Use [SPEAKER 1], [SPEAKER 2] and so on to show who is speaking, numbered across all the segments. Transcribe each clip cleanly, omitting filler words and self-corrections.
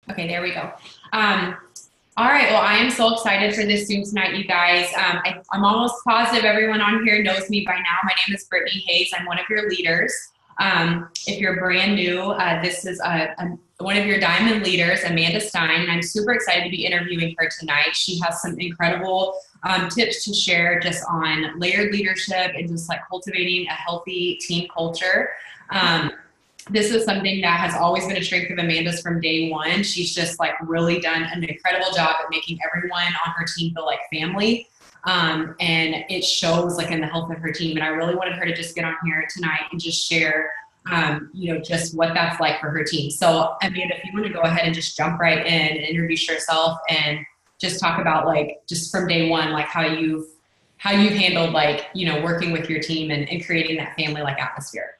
[SPEAKER 1] Okay, there we go. All right, well, I am so excited for this Zoom tonight, you guys. I'm almost positive everyone on here knows me by now. My name is Brittany Hayes. I'm one of your leaders. If you're brand new, this is one of your diamond leaders, Amanda Steyn, and I'm super excited to be interviewing her tonight. She has some incredible tips to share just on layered leadership and just like cultivating a healthy team culture. This is something that has always been a strength of Amanda's from day one. She's just like really done an incredible job at making everyone on her team feel like family. And it shows like in the health of her team. And I really wanted her to just get on here tonight and just share, just what that's like for her team. So Amanda, if you want to go ahead and just jump right in and introduce yourself and just talk about like, just from day one, like how you've handled like, working with your team and creating that family like atmosphere.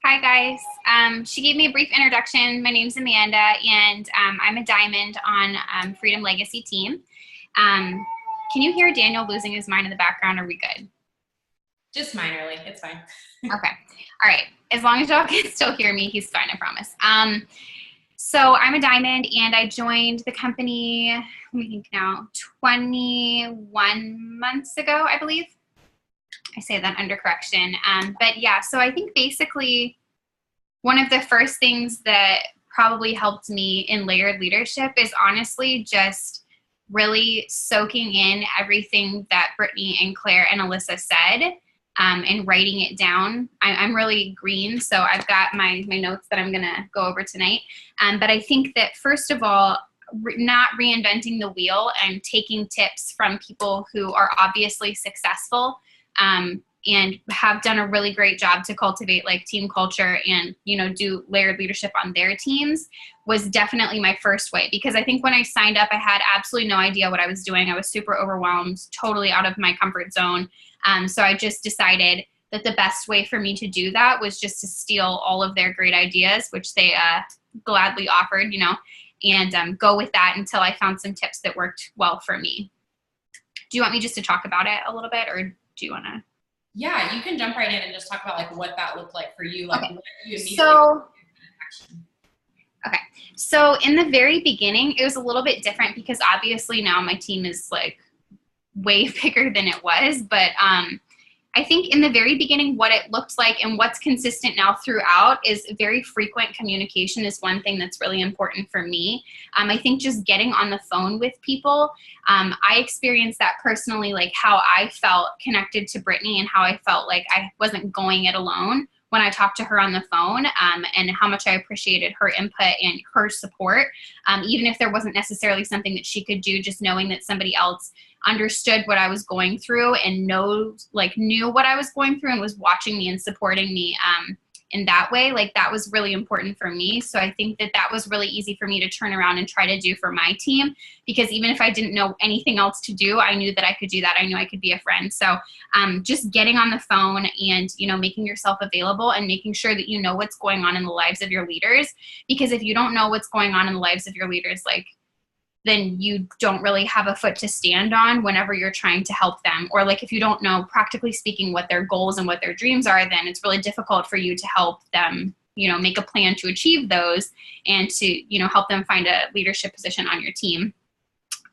[SPEAKER 2] Hi guys. She gave me a brief introduction. My name's Amanda, and I'm a diamond on Freedom Legacy team. Can you hear Daniel losing his mind in the background? Are we good?
[SPEAKER 1] Just minorly. It's fine.
[SPEAKER 2] Okay. All right. As long as y'all can still hear me, he's fine, I promise. So I'm a diamond, and I joined the company, let me think now, 21 months ago, I believe. I say that under correction. But yeah, so I think basically one of the first things that probably helped me in layered leadership is honestly just really soaking in everything that Brittany and Claire and Alyssa said and writing it down. I'm really green, so I've got my notes that I'm gonna go over tonight. But I think that first of all, not reinventing the wheel and taking tips from people who are obviously successful and have done a really great job to cultivate like team culture and, do layered leadership on their teams was definitely my first way. Because I think when I signed up, I had absolutely no idea what I was doing. I was super overwhelmed, totally out of my comfort zone. So I just decided that the best way for me to do that was just to steal all of their great ideas, which they gladly offered, and go with that until I found some tips that worked well for me. Do you want me just to talk about it a little bit, or do you want to?
[SPEAKER 1] Yeah, you can jump right in and just talk about like what that looked like for you. Like
[SPEAKER 2] okay.
[SPEAKER 1] What you immediately
[SPEAKER 2] Okay. So in the very beginning, it was a little bit different because obviously now my team is like way bigger than it was. But I think in the very beginning, what it looked like and what's consistent now throughout is very frequent communication is one thing that's really important for me. I think just getting on the phone with people, I experienced that personally, like how I felt connected to Brittany and how I felt like I wasn't going it alone when I talked to her on the phone, and how much I appreciated her input and her support. Even if there wasn't necessarily something that she could do, just knowing that somebody else understood what I was going through and knew what I was going through and was watching me and supporting me in that way, like that was really important for me. So I think that that was really easy for me to turn around and try to do for my team, because even if I didn't know anything else to do, I knew that I could do that. I knew I could be a friend. So just getting on the phone and, making yourself available and making sure that you know what's going on in the lives of your leaders, because if you don't know what's going on in the lives of your leaders, then you don't really have a foot to stand on whenever you're trying to help them. Or like if you don't know, practically speaking, what their goals and what their dreams are, then it's really difficult for you to help them, make a plan to achieve those and to, help them find a leadership position on your team.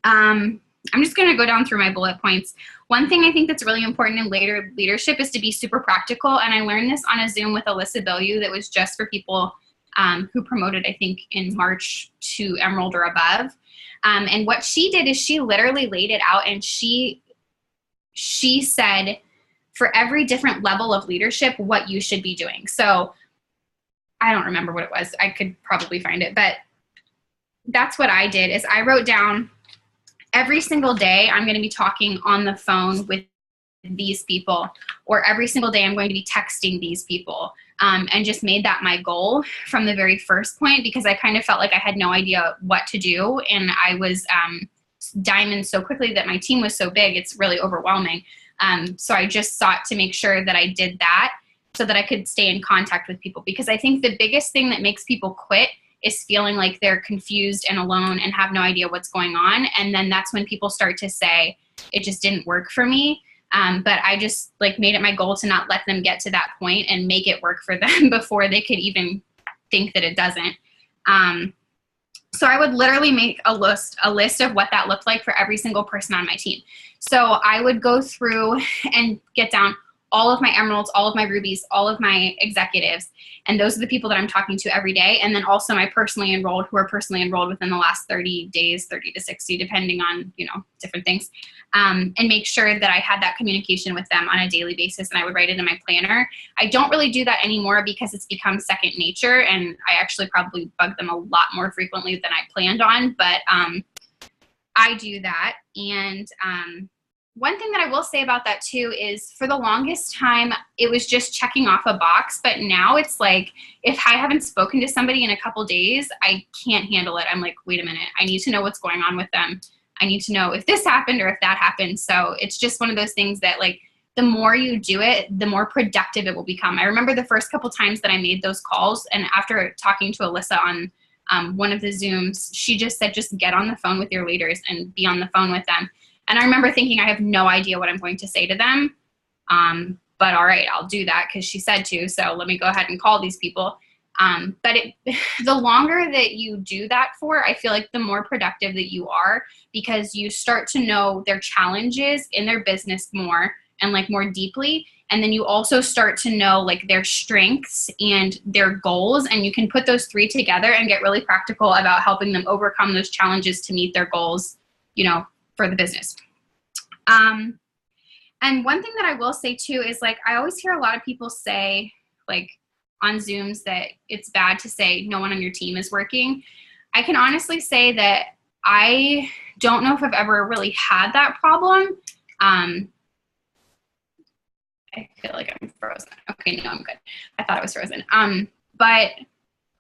[SPEAKER 2] I'm just going to go down through my bullet points. One thing I think that's really important in later leadership is to be super practical. And I learned this on a Zoom with Alyssa Bellew that was just for people who promoted, I think, in March to Emerald or above. And what she did is she literally laid it out, and she said for every different level of leadership what you should be doing. So I don't remember what it was. I could probably find it, but that's what I did is I wrote down every single day I'm going to be talking on the phone with these people, or every single day I'm going to be texting these people. And just made that my goal from the very first point, because I kind of felt like I had no idea what to do. And I was diamond so quickly that my team was so big, it's really overwhelming. So I just sought to make sure that I did that so that I could stay in contact with people, because I think the biggest thing that makes people quit is feeling like they're confused and alone and have no idea what's going on. And then that's when people start to say, it just didn't work for me. But I just made it my goal to not let them get to that point and make it work for them before they could even think that it doesn't. So I would literally make a list of what that looked like for every single person on my team. So I would go through and get down all of my emeralds, all of my rubies, all of my executives. And those are the people that I'm talking to every day. And then also my personally enrolled, who are personally enrolled within the last 30 days, 30 to 60, depending on, different things. And make sure that I had that communication with them on a daily basis. And I would write it in my planner. I don't really do that anymore because it's become second nature. And I actually probably bug them a lot more frequently than I planned on. But I do that. And one thing that I will say about that too is for the longest time, it was just checking off a box. But now it's like, if I haven't spoken to somebody in a couple days, I can't handle it. I'm like, wait a minute, I need to know what's going on with them. I need to know if this happened or if that happened. So it's just one of those things that, like, the more you do it, the more productive it will become. I remember the first couple times that I made those calls, and after talking to Alyssa on one of the Zooms, she just said, just get on the phone with your leaders and be on the phone with them. And I remember thinking, I have no idea what I'm going to say to them. But all right, I'll do that because she said to, so let me go ahead and call these people. But the longer that you do that for, I feel like the more productive that you are, because you start to know their challenges in their business more and like more deeply. And then you also start to know like their strengths and their goals, and you can put those three together and get really practical about helping them overcome those challenges to meet their goals, for the business. And one thing that I will say too is, like, I always hear a lot of people say, like, on Zooms that it's bad to say no one on your team is working. I can honestly say that I don't know if I've ever really had that problem. I feel like I'm frozen. Okay, no, I'm good. I thought I was frozen. But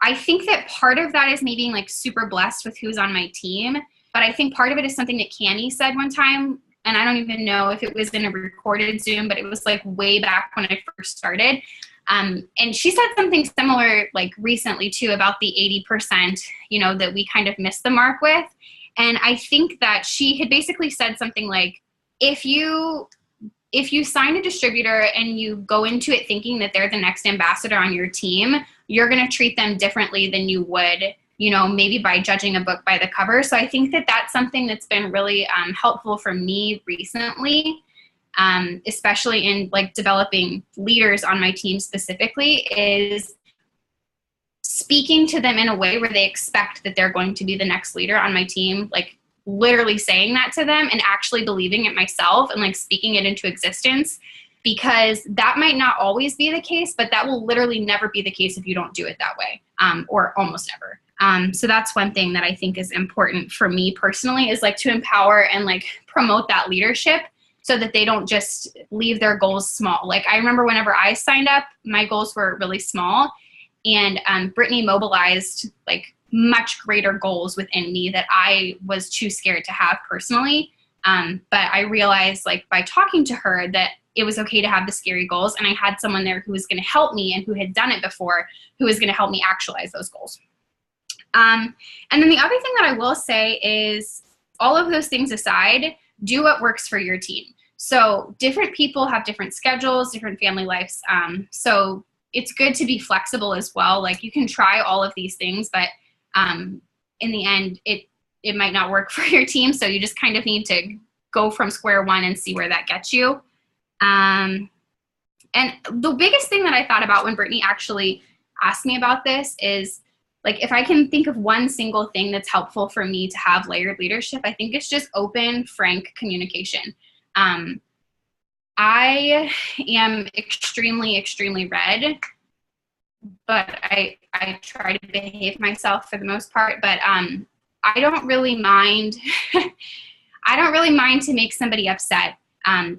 [SPEAKER 2] I think that part of that is me being like super blessed with who's on my team. But I think part of it is something that Canny said one time, and I don't even know if it was in a recorded Zoom, but it was like way back when I first started. And she said something similar like recently too about the 80%, that we kind of missed the mark with. And I think that she had basically said something like, if you sign a distributor and you go into it thinking that they're the next ambassador on your team, you're going to treat them differently than you would, maybe by judging a book by the cover. So I think that that's something that's been really helpful for me recently, especially in like developing leaders on my team specifically, is speaking to them in a way where they expect that they're going to be the next leader on my team, like literally saying that to them and actually believing it myself and like speaking it into existence, because that might not always be the case, but that will literally never be the case if you don't do it that way, or almost never. So that's one thing that I think is important for me personally, is like to empower and like promote that leadership so that they don't just leave their goals small. Like I remember whenever I signed up, my goals were really small, and Brittany mobilized like much greater goals within me that I was too scared to have personally. But I realized like by talking to her that it was okay to have the scary goals, and I had someone there who was going to help me and who had done it before, who was going to help me actualize those goals. And then the other thing that I will say is, all of those things aside, do what works for your team. So different people have different schedules, different family lives. So it's good to be flexible as well. Like you can try all of these things, but in the end, it might not work for your team. So you just kind of need to go from square one and see where that gets you. And the biggest thing that I thought about when Brittany actually asked me about this is, like, if I can think of one single thing that's helpful for me to have layered leadership, I think it's just open, frank communication. I am extremely, extremely red, but I try to behave myself for the most part. But I don't really mind. I don't really mind to make somebody upset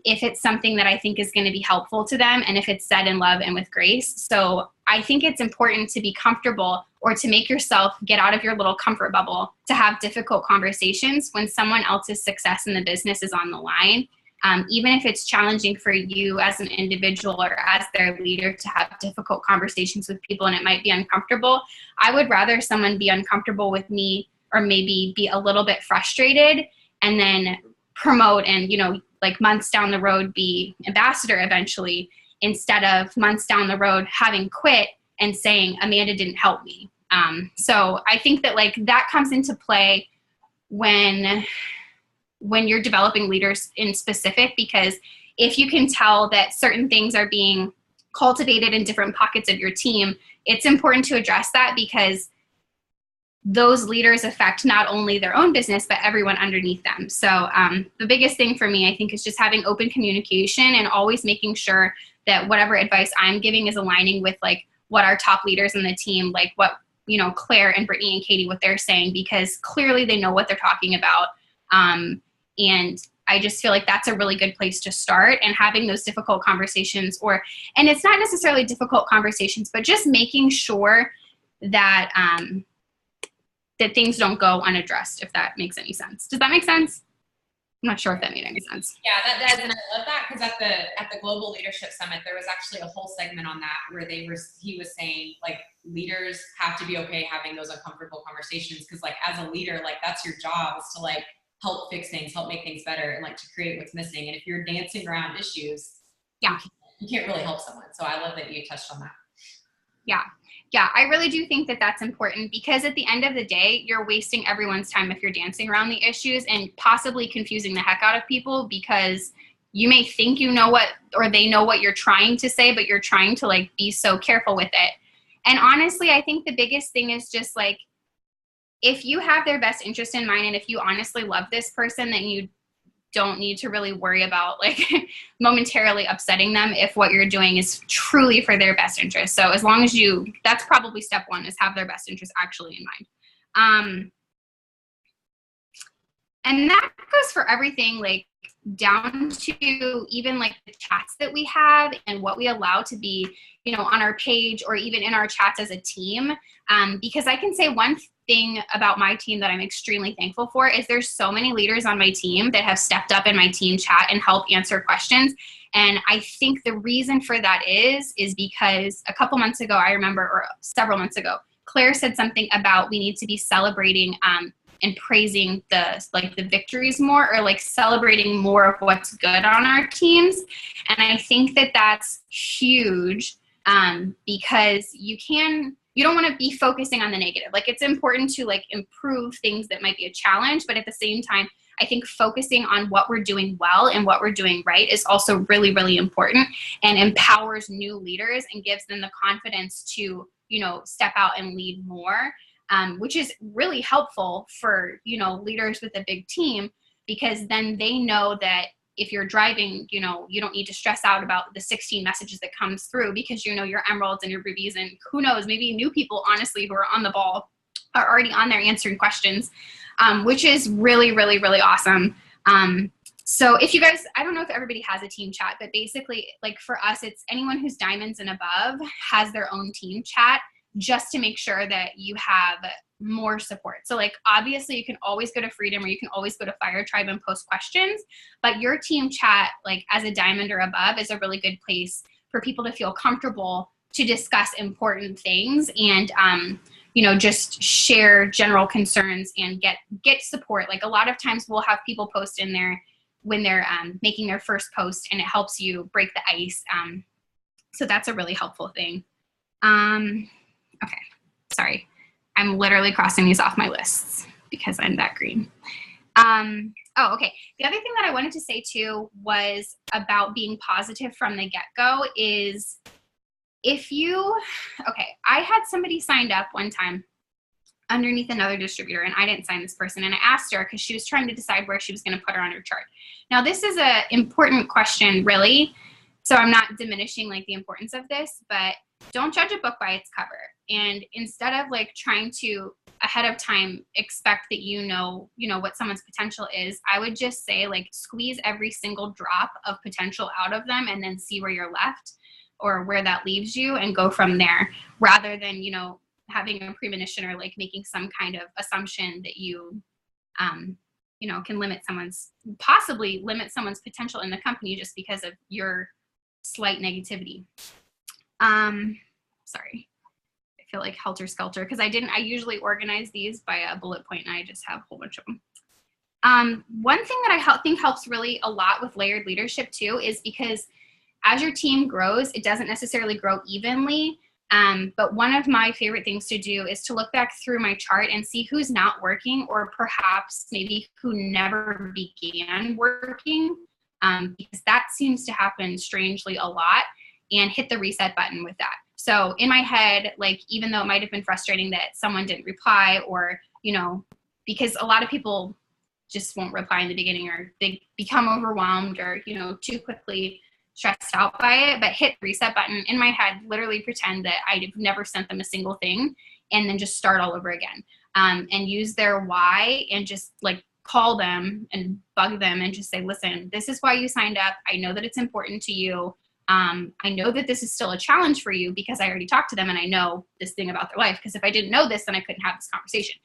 [SPEAKER 2] if it's something that I think is going to be helpful to them, and if it's said in love and with grace. So I think it's important to be comfortable, or to make yourself get out of your little comfort bubble, to have difficult conversations when someone else's success in the business is on the line. Even if it's challenging for you as an individual or as their leader to have difficult conversations with people and it might be uncomfortable, I would rather someone be uncomfortable with me, or maybe be a little bit frustrated, and then promote and, like months down the road be ambassador eventually, instead of months down the road having quit and saying, Amanda didn't help me. So I think that like that comes into play when you're developing leaders in specific, because if you can tell that certain things are being cultivated in different pockets of your team, it's important to address that, because those leaders affect not only their own business, but everyone underneath them. So the biggest thing for me, I think, is just having open communication and always making sure that whatever advice I'm giving is aligning with like what our top leaders in the team, like what, you know, Claire and Brittany and Katie, what they're saying, because clearly they know what they're talking about. And I just feel like that's a really good place to start, and having those difficult conversations, and it's not necessarily difficult conversations, but just making sure that, that things don't go unaddressed, if that makes any sense. Does that make sense? I'm not sure if that made any sense.
[SPEAKER 1] Yeah, that does, and I love that, because at the Global Leadership Summit, there was actually a whole segment on that where he was saying like leaders have to be okay having those uncomfortable conversations, because like as a leader, like that's your job, is to like help fix things, help make things better, and like to create what's missing. And if you're dancing around issues,
[SPEAKER 2] yeah,
[SPEAKER 1] you can't really help someone. So I love that you touched on that.
[SPEAKER 2] Yeah, I really do think that that's important, because at the end of the day, you're wasting everyone's time if you're dancing around the issues and possibly confusing the heck out of people, because you may think you know what, or they know what you're trying to say, but you're trying to like be so careful with it. And honestly, I think the biggest thing is just like, if you have their best interest in mind, and if you honestly love this person, then you don't need to really worry about like momentarily upsetting them if what you're doing is truly for their best interest. So as long as that's probably step one, is have their best interest actually in mind. And that goes for everything, like down to even like the chats that we have and what we allow to be, you know, on our page or even in our chats as a team. Because I can say one thing about my team that I'm extremely thankful for is there's so many leaders on my team that have stepped up in my team chat and help answer questions. And I think the reason for that is because a couple months ago, I remember, or several months ago, Claire said something about we need to be celebrating and praising the victories more, or like celebrating more of what's good on our teams. And I think that that's huge, because you don't want to be focusing on the negative. Like it's important to like improve things that might be a challenge, but at the same time, I think focusing on what we're doing well and what we're doing right is also really, really important, and empowers new leaders and gives them the confidence to, you know, step out and lead more, which is really helpful for, you know, leaders with a big team, because then they know that if you're driving, you know, you don't need to stress out about the 16 messages that comes through, because you know your emeralds and your rubies, and who knows, maybe new people, honestly, who are on the ball are already on there answering questions, which is really, really, really awesome. So if you guys, I don't know if everybody has a team chat, but basically, like for us, it's anyone who's diamonds and above has their own team chat, just to make sure that you have more support. So like, obviously you can always go to Freedom, or you can always go to Fire Tribe and post questions, but your team chat, like as a diamond or above, is a really good place for people to feel comfortable to discuss important things and, you know, just share general concerns and get support. Like a lot of times we'll have people post in there when they're making their first post, and it helps you break the ice. So that's a really helpful thing. Okay, sorry. I'm literally crossing these off my lists because I'm that green. Oh, okay. The other thing that I wanted to say too was about being positive from the get-go is I had somebody signed up one time underneath another distributor, and I didn't sign this person, and I asked her because she was trying to decide where she was going to put her on her chart. Now, this is an important question, really, so I'm not diminishing like the importance of this, but don't judge a book by its cover. And instead of like trying to ahead of time expect that you know what someone's potential is, I would just say like squeeze every single drop of potential out of them and then see where you're left or where that leaves you and go from there, rather than, you know, having a premonition or like making some kind of assumption that you know, can possibly limit someone's potential in the company just because of your slight negativity. Sorry, I feel like helter skelter because I usually organize these by a bullet point, and I just have a whole bunch of them. One thing that I think helps really a lot with layered leadership too is because as your team grows, it doesn't necessarily grow evenly. But one of my favorite things to do is to look back through my chart and see who's not working, or perhaps maybe who never began working, because that seems to happen strangely a lot, and hit the reset button with that. So in my head, like, even though it might have been frustrating that someone didn't reply, or, you know, because a lot of people just won't reply in the beginning, or they become overwhelmed, or, you know, too quickly stressed out by it, but hit the reset button in my head, literally pretend that I've never sent them a single thing, and then just start all over again, and use their why, and just like call them and bug them and just say, listen, this is why you signed up. I know that it's important to you. I know that this is still a challenge for you because I already talked to them and I know this thing about their life. Because if I didn't know this, then I couldn't have this conversation.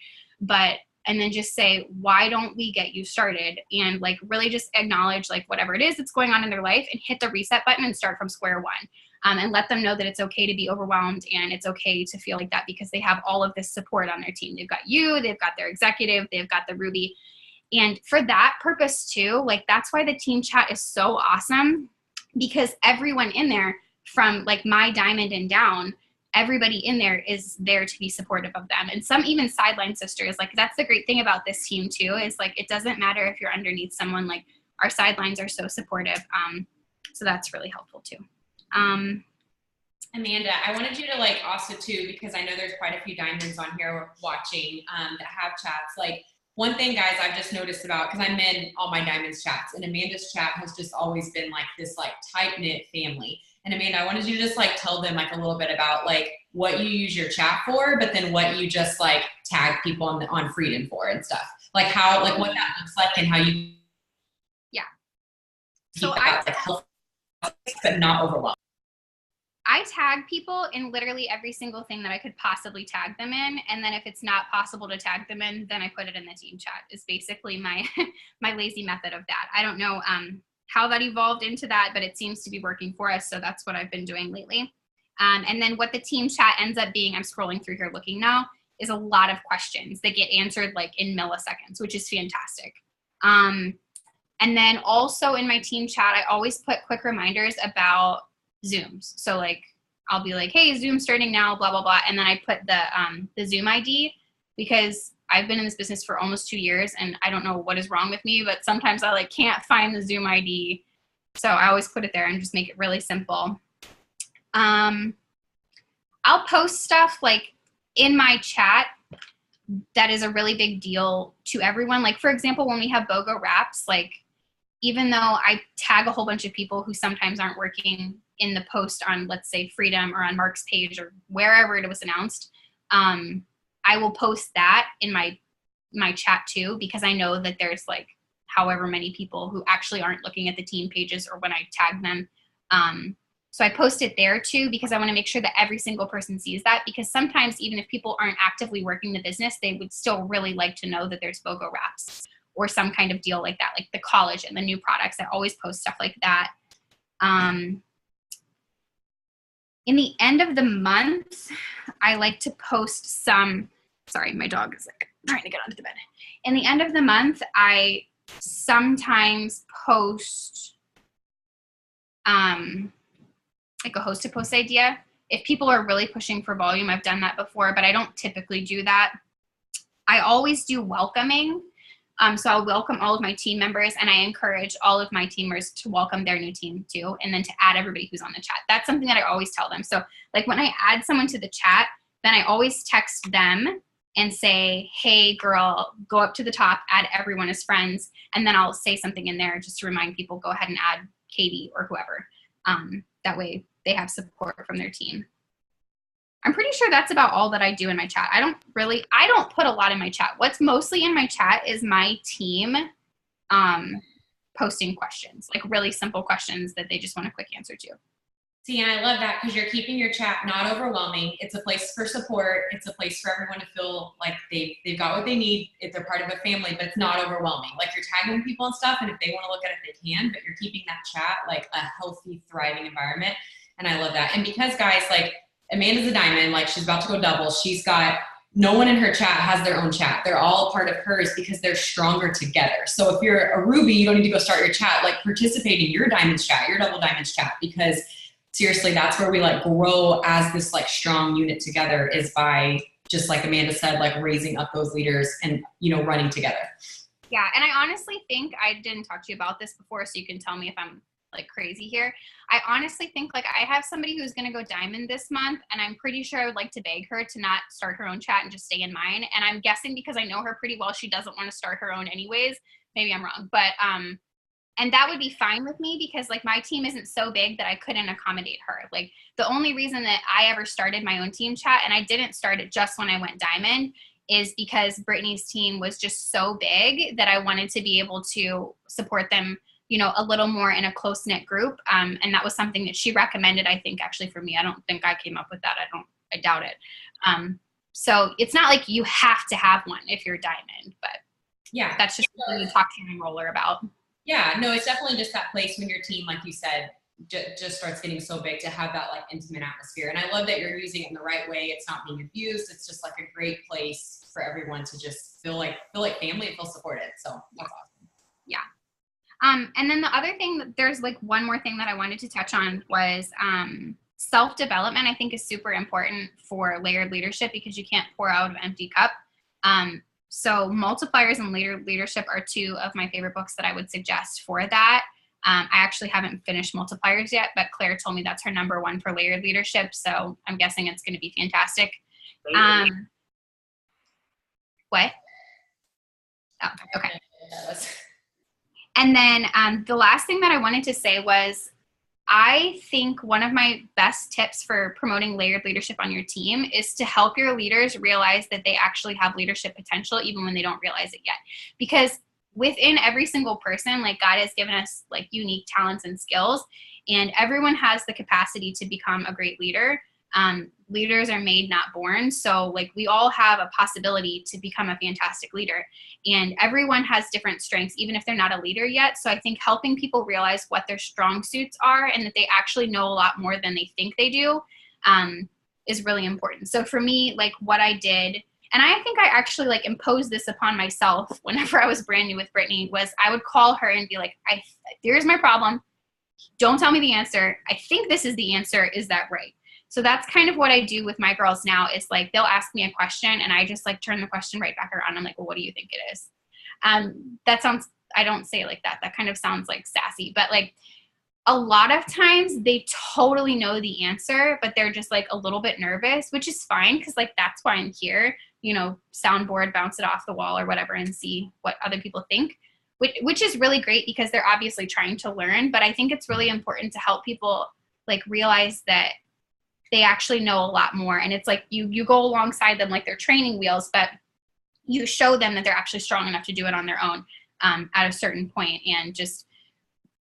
[SPEAKER 2] And then just say, why don't we get you started? And like really just acknowledge like whatever it is that's going on in their life, and hit the reset button and start from square one. And let them know that it's okay to be overwhelmed, and it's okay to feel like that, because they have all of this support on their team. They've got you, they've got their executive, they've got the Ruby. And for that purpose too, like that's why the team chat is so awesome, because everyone in there, from like my diamond and down, everybody in there is there to be supportive of them. And some even sideline sisters. Like that's the great thing about this team too, is like it doesn't matter if you're underneath someone, like our sidelines are so supportive. So that's really helpful too.
[SPEAKER 1] Amanda, I wanted you to like also too, because I know there's quite a few diamonds on here watching that have chats. Like one thing, guys, I've just noticed about, because I'm in all my diamonds chats, and Amanda's chat has just always been like this like tight knit family. And Amanda, I wanted you to just like tell them like a little bit about like what you use your chat for, but then what you just like tag people on Freedom for and stuff. Like how, like what that looks like and how you.
[SPEAKER 2] Yeah.
[SPEAKER 1] So I like health, but not overwhelmed.
[SPEAKER 2] I tag people in literally every single thing that I could possibly tag them in. And then if it's not possible to tag them in, then I put it in the team chat, is basically my, my lazy method of that. I don't know how that evolved into that, but it seems to be working for us. So that's what I've been doing lately. And then what the team chat ends up being, I'm scrolling through here looking now, is a lot of questions that get answered like in milliseconds, which is fantastic. And then also in my team chat, I always put quick reminders about Zooms. So like, I'll be like, hey, Zoom starting now, blah, blah, blah. And then I put the Zoom ID, because I've been in this business for almost 2 years and I don't know what is wrong with me, but sometimes I like can't find the Zoom ID. So I always put it there and just make it really simple. I'll post stuff like in my chat that is a really big deal to everyone. Like for example, when we have BOGO wraps, like even though I tag a whole bunch of people who sometimes aren't working in the post on, let's say, Freedom or on Mark's page or wherever it was announced, I will post that in my chat too, because I know that there's like however many people who actually aren't looking at the team pages or when I tag them. So I post it there too, because I want to make sure that every single person sees that, because sometimes even if people aren't actively working the business, they would still really like to know that there's BOGO wraps or some kind of deal like that, like the college and the new products. I always post stuff like that. In the end of the month, I like to post some, sorry, my dog is like trying to get onto the bed. In the end of the month, I sometimes post like a host to post idea. If people are really pushing for volume, I've done that before, but I don't typically do that. I always do welcoming. So I'll welcome all of my team members, and I encourage all of my teamers to welcome their new team too, and then to add everybody who's on the chat. That's something that I always tell them. So like when I add someone to the chat, then I always text them and say, hey girl, go up to the top, add everyone as friends. And then I'll say something in there just to remind people, go ahead and add Katie or whoever. That way they have support from their team. I'm pretty sure that's about all that I do in my chat. I don't put a lot in my chat. What's mostly in my chat is my team posting questions, like really simple questions that they just want a quick answer to.
[SPEAKER 1] See, and I love that, because you're keeping your chat not overwhelming. It's a place for support. It's a place for everyone to feel like they've got what they need. If they're part of a family, but it's not overwhelming. Like you're tagging people and stuff, and if they want to look at it, they can, but you're keeping that chat like a healthy, thriving environment. And I love that. And because guys, like Amanda's a diamond, like she's about to go double. She's got no one in her chat has their own chat. They're all part of hers because they're stronger together. So if you're a Ruby, you don't need to go start your chat. Like participate in your diamonds chat, your double diamonds chat, because seriously, that's where we like grow as this like strong unit together, is by just like Amanda said, like raising up those leaders and, you know, running together.
[SPEAKER 2] Yeah, and I honestly think, I didn't talk to you about this before, so you can tell me if I'm like crazy here. I honestly think like I have somebody who's going to go diamond this month, and I'm pretty sure I would like to beg her to not start her own chat and just stay in mine. And I'm guessing because I know her pretty well, she doesn't want to start her own anyways. Maybe I'm wrong, but and that would be fine with me because like my team isn't so big that I couldn't accommodate her. Like the only reason that I ever started my own team chat, and I didn't start it just when I went diamond, is because Brittany's team was just so big that I wanted to be able to support them, you know, a little more in a close-knit group. And that was something that she recommended, I think, actually for me. I don't think I came up with that. I doubt it. So it's not like you have to have one if you're diamond, but
[SPEAKER 1] yeah,
[SPEAKER 2] that's just something you talk to your enroller about.
[SPEAKER 1] Yeah, no, it's definitely just that place when your team, like you said, just starts getting so big to have that like intimate atmosphere. And I love that you're using it in the right way. It's not being abused. It's just like a great place for everyone to just feel like family and feel supported. So that's awesome.
[SPEAKER 2] Yeah. And then the other thing, there's like one more thing that I wanted to touch on was self-development. I think is super important for layered leadership because you can't pour out of an empty cup. So Multipliers and Layered Leadership are two of my favorite books that I would suggest for that. I actually haven't finished Multipliers yet, but Claire told me that's her number one for layered leadership. So I'm guessing it's going to be fantastic. What? Oh, okay. And then the last thing that I wanted to say was, I think one of my best tips for promoting layered leadership on your team is to help your leaders realize that they actually have leadership potential even when they don't realize it yet. Because within every single person, like God has given us like unique talents and skills, and everyone has the capacity to become a great leader. Leaders are made, not born. So like we all have a possibility to become a fantastic leader, and everyone has different strengths, even if they're not a leader yet. So I think helping people realize what their strong suits are and that they actually know a lot more than they think they do is really important. So for me, like what I did, and I think I actually like imposed this upon myself whenever I was brand new with Brittany, was I would call her and be like, here's my problem. Don't tell me the answer. I think this is the answer. Is that right? So that's kind of what I do with my girls now, is like they'll ask me a question and I just like turn the question right back around. I'm like, well, what do you think it is? That sounds, I don't say it like that. That kind of sounds like sassy, but like a lot of times they totally know the answer, but they're just like a little bit nervous, which is fine because like that's why I'm here, you know, soundboard, bounce it off the wall or whatever and see what other people think, which is really great because they're obviously trying to learn. But I think it's really important to help people like realize that they actually know a lot more. And it's like you go alongside them like they're training wheels, but you show them that they're actually strong enough to do it on their own at a certain point. And just,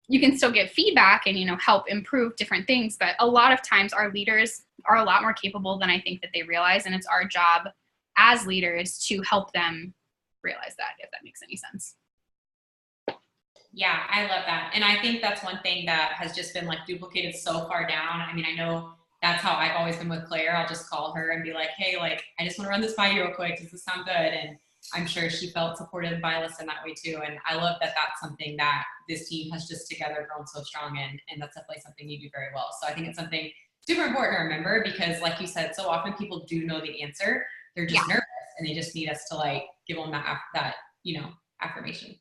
[SPEAKER 2] you can still get feedback and, you know, help improve different things. But a lot of times our leaders are a lot more capable than I think that they realize. And it's our job as leaders to help them realize that, if that makes any sense.
[SPEAKER 1] Yeah, I love that. And I think that's one thing that has just been like duplicated so far down. I mean, I know that's how I've always been with Claire. I'll just call her and be like, hey, like, I just want to run this by you real quick. Does this sound good? And I'm sure she felt supported by us in that way too. And I love that that's something that this team has just together grown so strong in. And that's definitely something you do very well. So I think it's something super important to remember because like you said, so often people do know the answer. They're just nervous and they just need us to like give them that, you know, affirmation.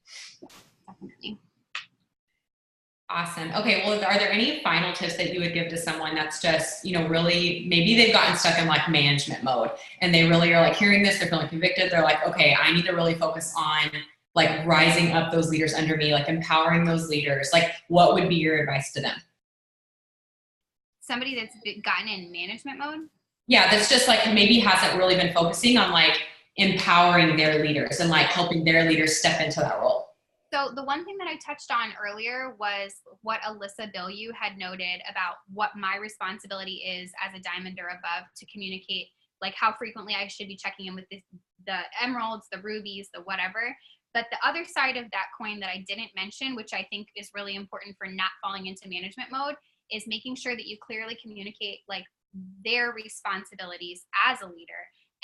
[SPEAKER 2] Definitely.
[SPEAKER 1] Awesome. Okay. Well, are there any final tips that you would give to someone that's just, you know, really, maybe they've gotten stuck in like management mode and they really are like hearing this, they're feeling convicted. They're like, okay, I need to really focus on like rising up those leaders under me, like empowering those leaders. Like, what would be your advice to them?
[SPEAKER 2] Somebody that's gotten in management mode?
[SPEAKER 1] Yeah. That's just like, maybe hasn't really been focusing on like empowering their leaders and like helping their leaders step into that role.
[SPEAKER 2] So the one thing that I touched on earlier was what Alyssa Bilyeu had noted about what my responsibility is as a diamond or above to communicate, like how frequently I should be checking in with the emeralds, the rubies, the whatever. But the other side of that coin that I didn't mention, which I think is really important for not falling into management mode, is making sure that you clearly communicate like their responsibilities as a leader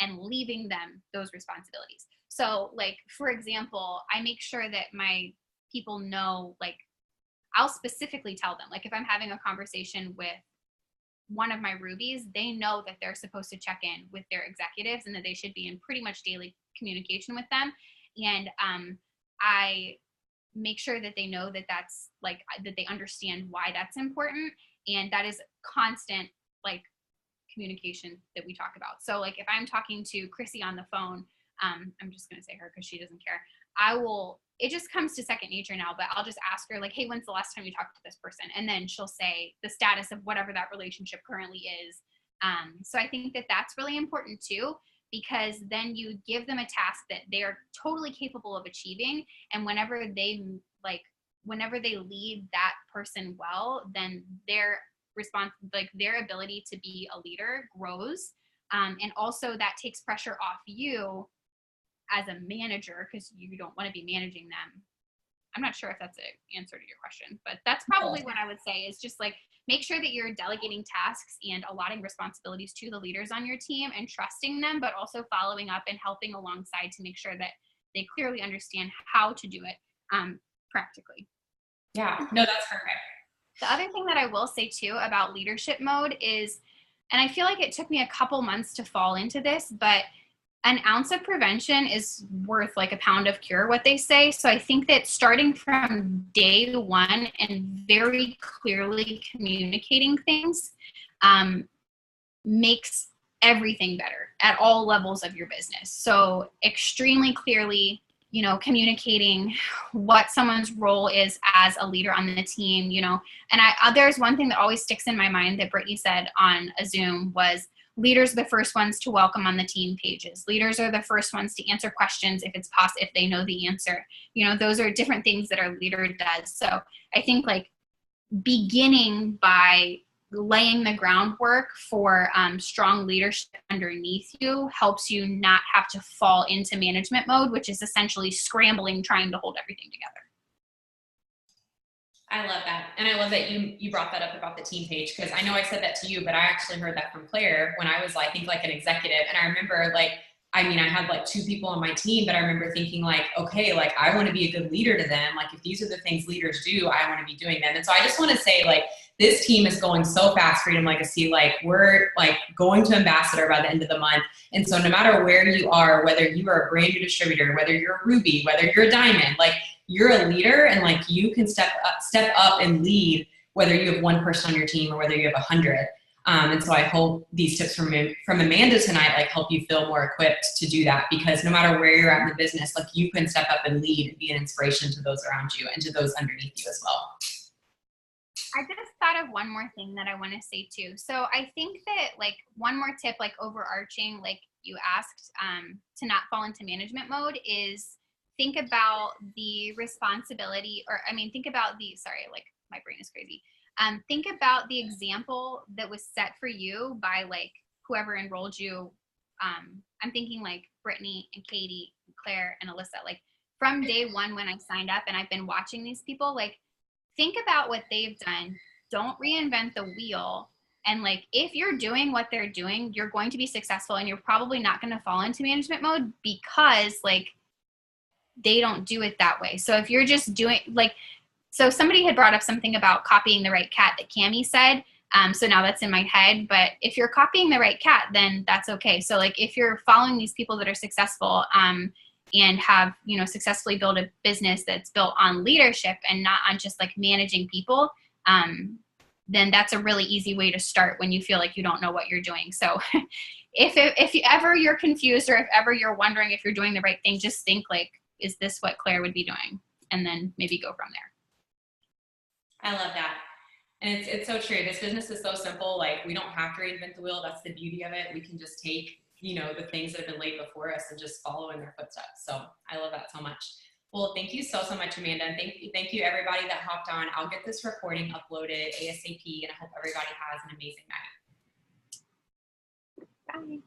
[SPEAKER 2] and leaving them those responsibilities. So like, for example, I make sure that my people know, like I'll specifically tell them, like if I'm having a conversation with one of my rubies, they know that they're supposed to check in with their executives and that they should be in pretty much daily communication with them. And I make sure that they know that that's like, that they understand why that's important. And that is constant, like, communication that we talk about. So like if I'm talking to Chrissy on the phone, I'm just going to say her because she doesn't care. It just comes to second nature now, but I'll just ask her like, hey, when's the last time you talked to this person? And then she'll say the status of whatever that relationship currently is. So I think that that's really important too, because then you give them a task that they are totally capable of achieving. And whenever they lead that person well, then their ability to be a leader grows. And also that takes pressure off you as a manager, because you don't want to be managing them. I'm not sure if that's an answer to your question, but that's probably what I would say, is just like, make sure that you're delegating tasks and allotting responsibilities to the leaders on your team and trusting them, but also following up and helping alongside to make sure that they clearly understand how to do it practically.
[SPEAKER 1] Yeah, no, that's perfect.
[SPEAKER 2] The other thing that I will say too about leadership mode is, and I feel like it took me a couple months to fall into this, but an ounce of prevention is worth like a pound of cure, what they say. So I think that starting from day one and very clearly communicating things makes everything better at all levels of your business. So extremely clearly, communicating what someone's role is as a leader on the team, and there's one thing that always sticks in my mind that Brittany said on a Zoom was, leaders are the first ones to welcome on the team pages. Leaders are the first ones to answer questions if it's possible, if they know the answer. Those are different things that our leader does. So I think like beginning by laying the groundwork for strong leadership underneath you helps you not have to fall into management mode, which is essentially scrambling, trying to hold everything together.
[SPEAKER 1] I love that. And I love that you brought that up about the team page, because I know I said that to you, but I actually heard that from Claire when I was, I think, like an executive. And I remember I had like 2 people on my team, but I remember thinking like, okay, like I want to be a good leader to them. Like if these are the things leaders do, I want to be doing them. And so I just want to say, like, this team is going so fast, Freedom Legacy. Like we're like going to ambassador by the end of the month. And so no matter where you are, whether you are a brand new distributor, whether you're a Ruby, whether you're a Diamond, like you're a leader, and like you can step up and lead, whether you have 1 person on your team or whether you have 100. And so I hope these tips from Amanda tonight like help you feel more equipped to do that, because no matter where you're at in the business, like you can step up and lead and be an inspiration to those around you and to those underneath you as well.
[SPEAKER 2] I just thought of one more thing that I want to say too. So I think that like one more tip, like overarching, like you asked to not fall into management mode, is think about the responsibility, think about like my brain is crazy. Think about the example that was set for you by like whoever enrolled you. I'm thinking like Brittany and Katie and Claire and Alyssa, like from day one when I signed up, and I've been watching these people, like think about what they've done. Don't reinvent the wheel. And like, if you're doing what they're doing, you're going to be successful, and you're probably not going to fall into management mode because like they don't do it that way. So if you're just doing so somebody had brought up something about copying the right cat that Cammie said. So now that's in my head, but if you're copying the right cat, then that's okay. So like if you're following these people that are successful and have, successfully built a business that's built on leadership and not on just like managing people, then that's a really easy way to start when you feel like you don't know what you're doing. So if ever you're confused, or if ever you're wondering if you're doing the right thing, just think like, is this what Claire would be doing? And then maybe go from there.
[SPEAKER 1] I love that. And it's so true. This business is so simple. Like we don't have to reinvent the wheel. That's the beauty of it. We can just take, the things that have been laid before us and just follow in their footsteps. So I love that so much. Well, thank you so much, Amanda. And thank you everybody that hopped on. I'll get this recording uploaded ASAP, and I hope everybody has an amazing night.
[SPEAKER 2] Bye.